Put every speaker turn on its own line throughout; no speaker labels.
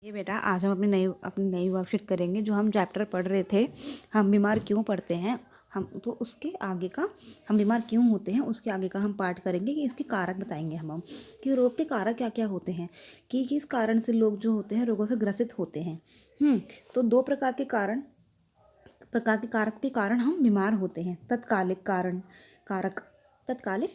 ये बेटा आज हम अपनी नई वर्कशीट करेंगे। जो हम चैप्टर पढ़ रहे थे, हम बीमार क्यों पड़ते हैं, हम तो उसके आगे का, हम बीमार क्यों होते हैं उसके आगे का हम पार्ट करेंगे कि इसके कारक बताएंगे हम कि रोग के कारक क्या क्या होते हैं, कि किस कारण से लोग जो होते हैं रोगों से ग्रसित होते हैं। तो दो प्रकार के कारक के कारण हम बीमार होते हैं। तत्कालिक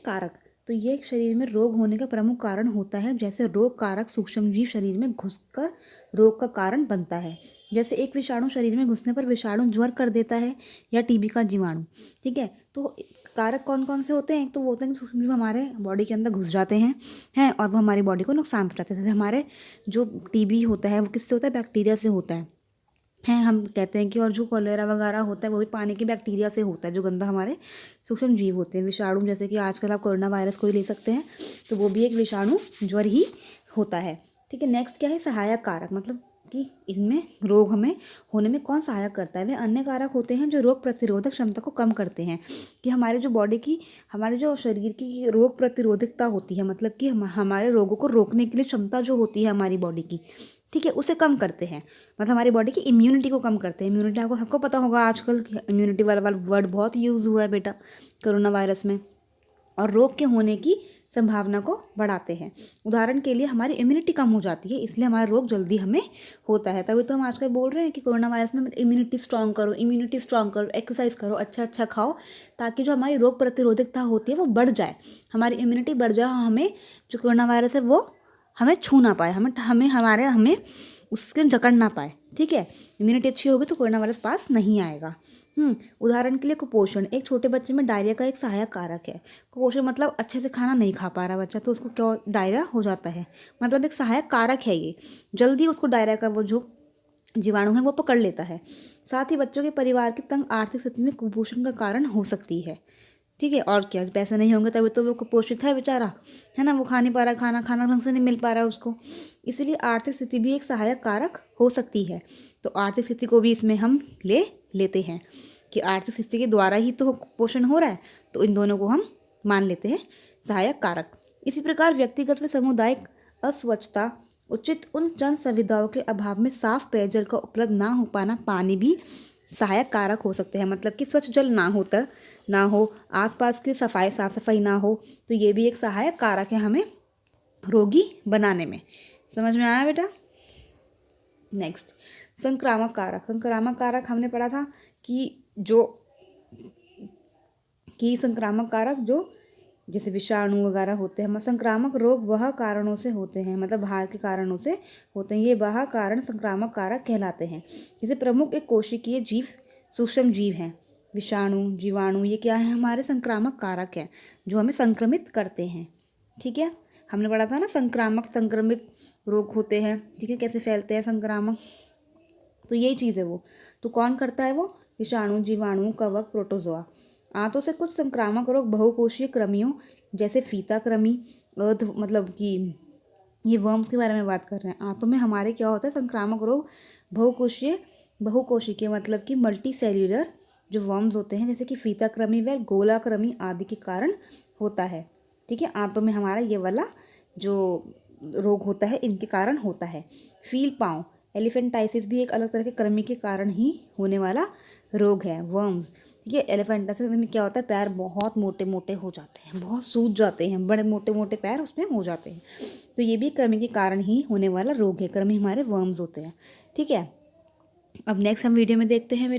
कारक तो ये शरीर में रोग होने का प्रमुख कारण होता है। जैसे रोग कारक सूक्ष्मजीव शरीर में घुसकर रोग का कारण बनता है। जैसे एक विषाणु शरीर में घुसने पर विषाणु ज्वर कर देता है, या टीबी का जीवाणु। ठीक है, तो कारक कौन कौन से होते हैं? एक तो वो होते हैं कि सूक्ष्मजीव हमारे बॉडी के अंदर घुस जाते हैं और वो हमारी बॉडी को नुकसान पहुंचाते हैं। जैसे हमारे जो टीबी होता है वो किससे होता है? बैक्टीरिया से होता है। हम कहते हैं कि और जो कॉलेरा वगैरह होता है वो भी पानी के बैक्टीरिया से होता है, जो गंदा हमारे सूक्ष्म जीव होते हैं। विषाणु जैसे कि आजकल आप कोरोना वायरस को ही ले सकते हैं, तो वो भी एक विषाणु ज्वर ही होता है। ठीक है, नेक्स्ट क्या है? सहायक कारक, मतलब कि इनमें रोग हमें होने में कौन सहायक करता है? वे अन्य कारक होते हैं जो रोग प्रतिरोधक क्षमता को कम करते हैं। कि हमारे जो बॉडी की, हमारे जो शरीर की रोग प्रतिरोधकता होती है, मतलब कि हमारे रोगों को रोकने के लिए क्षमता जो होती है हमारी बॉडी की, ठीक है, उसे कम करते हैं। मतलब हमारी बॉडी की इम्यूनिटी को कम करते हैं। इम्यूनिटी आपको सबको पता होगा, आजकल इम्यूनिटी वाला वर्ड बहुत यूज़ हुआ है बेटा कोरोना वायरस में, और रोग के होने की संभावना को बढ़ाते हैं। उदाहरण के लिए हमारी इम्यूनिटी कम हो जाती है, इसलिए हमारा रोग जल्दी हमें होता है। तभी तो हम आजकल बोल रहे हैं कि कोरोना वायरस में इम्यूनिटी स्ट्रांग करो, एक्सरसाइज करो, अच्छा खाओ, ताकि जो हमारी रोग प्रतिरोधकता होती है वो बढ़ जाए, हमारी इम्यूनिटी बढ़ जाए, हमें जो कोरोना वायरस है वो हमें छू ना पाए, हमें उसके जकड़ ना पाए। ठीक है, इम्यूनिटी अच्छी होगी तो कोरोना वायरस पास नहीं आएगा। उदाहरण के लिए कुपोषण एक छोटे बच्चे में डायरिया का एक सहायक कारक है। कुपोषण मतलब अच्छे से खाना नहीं खा पा रहा बच्चा, तो उसको क्या डायरिया हो जाता है, मतलब एक सहायक कारक है ये। जल्दी उसको डायरिया का वो जो जीवाणु है वो पकड़ लेता है। साथ ही बच्चों के परिवार की तंग आर्थिक स्थिति में कुपोषण का कारण हो सकती है। ठीक है, और क्या, पैसे नहीं होंगे तभी तो वो कुपोषित है बेचारा, है ना, वो खा नहीं पा रहा, खाना ढंग से नहीं मिल पा रहा है उसको। इसीलिए आर्थिक स्थिति भी एक सहायक कारक हो सकती है। तो आर्थिक स्थिति को भी इसमें हम लेते हैं कि आर्थिक स्थिति के द्वारा ही तो कुपोषण हो रहा है, तो इन दोनों को हम मान लेते हैं सहायक कारक। इसी प्रकार व्यक्तिगत व सामुदायिक अस्वच्छता, उचित उन जन सुविधाओं के अभाव में साफ पेयजल का उपलब्ध ना हो पाना, पानी भी सहायक कारक हो सकते हैं। मतलब कि स्वच्छ जल ना हो, आसपास की साफ सफाई ना हो, तो ये भी एक सहायक कारक है हमें रोगी बनाने में। समझ में आया बेटा? नेक्स्ट, संक्रामक कारक हमने पढ़ा था कि संक्रामक कारक जो जैसे विषाणु वगैरह होते हैं। संक्रामक रोग वह कारणों से होते हैं, मतलब बाहर के कारणों से होते हैं, ये वह कारण संक्रामक कारक कहलाते हैं। जैसे प्रमुख एक कोशिकीय जीव सूक्ष्म जीव हैं, विषाणु, जीवाणु, ये क्या है? हमारे संक्रामक कारक हैं जो हमें संक्रमित करते हैं। ठीक है, हमने पढ़ा था ना संक्रमित रोग होते हैं। ठीक है, कैसे फैलते हैं संक्रामक, तो यही चीज़ है वो। तो कौन करता है वो? विषाणु, जीवाणु, कवक, प्रोटोजोआ। आंतों से कुछ संक्रामक रोग बहुकोशीय कृमियों जैसे फीता कृमि, मतलब कि ये वर्म्स के बारे में बात कर रहे हैं। आंतों में हमारे क्या होता है? संक्रामक रोग बहुकोशिकीय मतलब कि मल्टी सेल्यूलर जो वर्म्स होते हैं, जैसे कि फीता कृमि व गोला कृमि आदि के कारण होता है। ठीक है, आंतों में हमारा ये वाला जो रोग होता है इनके कारण होता है। फील पाँव, एलिफेंटाइसिस भी एक अलग तरह के कृमि के कारण ही होने वाला रोग है, वर्म्स। ठीक है, एलिफेंटाइसिस में क्या होता है? पैर बहुत मोटे मोटे हो जाते हैं, बहुत सूज जाते हैं, बड़े मोटे मोटे पैर उसमें हो जाते हैं। तो ये भी कृमि के कारण ही होने वाला रोग है। कृमि हमारे वर्म्स होते हैं। ठीक है, अब नेक्स्ट हम वीडियो में देखते हैं